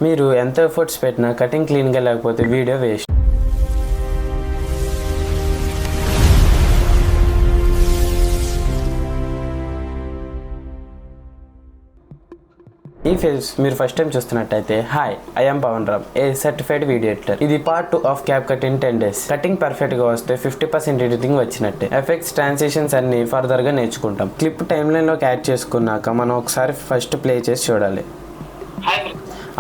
మీరు ఎంత ఎఫర్ట్స్ పెట్టినా కటింగ్ క్లీన్గా లేకపోతే వీడియో వేస్ట్. ఈ ఫేస్ మీరు ఫస్ట్ టైం చూస్తున్నట్టయితే hi, I'm Pavan Ram, a certified video editor. ఇది part 2 of CapCut in 10 days. Cutting perfect గా వస్తే 50% ఎడిటింగ్ వచ్చినట్టే. ఎఫెక్ట్స్, ట్రాన్సిషన్స్ అన్ని ఫర్దర్ గా నేర్చుకుంటాం. క్లిప్ టైమ్ లైన్ లోకి యాడ్ చేసుకున్నాక మనం ఒకసారి ఫస్ట్ ప్లే చేసి చూడాలి.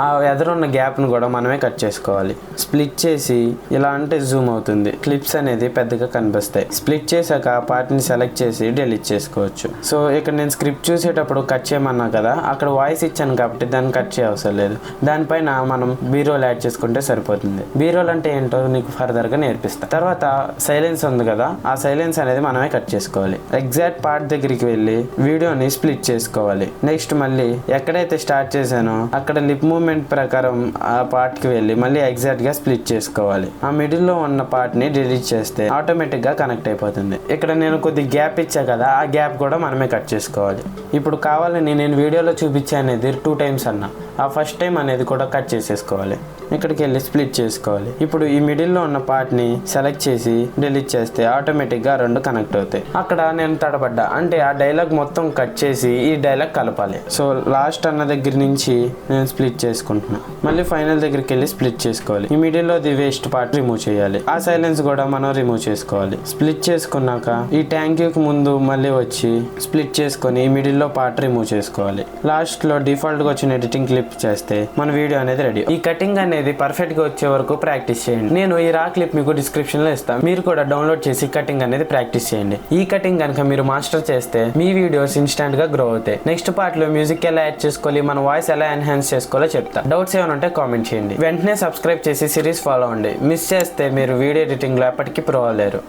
ఆ ఎదురున్న గ్యాప్ను కూడా మనమే కట్ చేసుకోవాలి. స్ప్లిట్ చేసి ఇలా అంటే జూమ్ అవుతుంది, క్లిప్స్ అనేది పెద్దగా కనిపిస్తాయి. స్ప్లిట్ చేశాక ఆ పార్ట్ని సెలెక్ట్ చేసి డిలీట్ చేసుకోవచ్చు. సో ఇక్కడ నేను స్క్రిప్ట్ చూసేటప్పుడు కట్ చేయమన్నా కదా, అక్కడ వాయిస్ ఇచ్చాను కాబట్టి దాన్ని కట్ చేయవసరం లేదు. దానిపైన మనం బీరోల్ యాడ్ చేసుకుంటే సరిపోతుంది. బీరోల్ అంటే ఏంటో నీకు ఫర్దర్గా నేర్పిస్తాను. తర్వాత సైలెన్స్ ఉంది కదా, ఆ సైలెన్స్ అనేది మనమే కట్ చేసుకోవాలి. ఎగ్జాక్ట్ పార్ట్ దగ్గరికి వెళ్ళి వీడియోని స్ప్లిట్ చేసుకోవాలి. నెక్స్ట్ మళ్ళీ ఎక్కడైతే స్టార్ట్ చేశానో అక్కడ లిప్ మూవ్మెంట్ ప్రకారం ఆ పార్ట్ కి వెళ్ళి మళ్ళీ ఎగ్జాక్ట్ గా స్ప్లిట్ చేసుకోవాలి. ఆ మిడిల్ లో ఉన్న పార్ట్ ని డిలీట్ చేస్తే ఆటోమేటిక్ గా కనెక్ట్ అయిపోతుంది. ఇక్కడ నేను కొద్ది గ్యాప్ ఇచ్చా కదా, ఆ గ్యాప్ కూడా మనమే కట్ చేసుకోవాలి. ఇప్పుడు కావాలని నేను వీడియోలో చూపించా అనేది 2 times అన్నా, ఆ ఫస్ట్ టైం అనేది కూడా కట్ చేసేసుకోవాలి. ఇక్కడికి వెళ్ళి స్ప్లిట్ చేసుకోవాలి. ఇప్పుడు ఈ మిడిల్ లో ఉన్న పార్ట్ ని సెలెక్ట్ చేసి డిలీట్ చేస్తే ఆటోమేటిక్ గా 2 కనెక్ట్ అవుతాయి. అక్కడ నేను తడబడ్డా అంటే ఆ డైలాగ్ మొత్తం కట్ చేసి ఈ డైలాగ్ కలపాలి. సో లాస్ట్ అన్న దగ్గర నుంచి నేను స్ప్లిట్ చేసుకుంటున్నా. మళ్ళీ ఫైనల్ దగ్గరికి వెళ్ళి స్ప్లిట్ చేసుకోవాలి. ఈ మిడిల్ లో ది వేస్ట్ పార్ట్ రిమూవ్ చేయాలి. ఆ సైలెన్స్ కూడా మనం రిమూవ్ చేసుకోవాలి. స్ప్లిట్ చేసుకున్నాక ఈ ట్యాంక్ కి ముందు మళ్ళీ వచ్చి స్ప్లిట్ చేసుకొని ఈ మిడిల్ లో పార్ట్ రిమూవ్ చేసుకోవాలి. లాస్ట్ లో డిఫాల్ట్ గా వచ్చిన ఎడిటింగ్ క్లిప్ చేస్తే మన వీడియో అనేది రెడీ. ఈ కటింగ్ అనేది పర్ఫెక్ట్ గా వచ్చే వరకు ప్రాక్టీస్ చేయండి. నేను ఈ రా క్లిప్ మీకు డిస్క్రిప్షన్ లో ఇస్తాను. మీరు కూడా డౌన్లోడ్ చేసి కటింగ్ అనేది ప్రాక్టీస్ చేయండి. ఈ కటింగ్ కనుక మీరు మాస్టర్ చేస్తే మీ వీడియోస్ ఇన్స్టాంట్ గా గ్రో అవుతాయి. నెక్స్ట్ పార్ట్ లో మ్యూజిక్ ఎలా యాడ్ చేసుకోవాలి, మన వాయిస్ ఎలా ఎన్హాన్స్ చేసుకోవాలో చెప్తా. డౌట్స్ ఏమైనా ఉంటే కామెంట్ చేయండి. వెంటనే సబ్స్క్రైబ్ చేసి సిరీస్ ఫాలో అవ్వండి. మిస్ చేస్తే మీరు వీడియో ఎడిటింగ్ లో ఎప్పటికీ ప్రో అవ్వలేరు.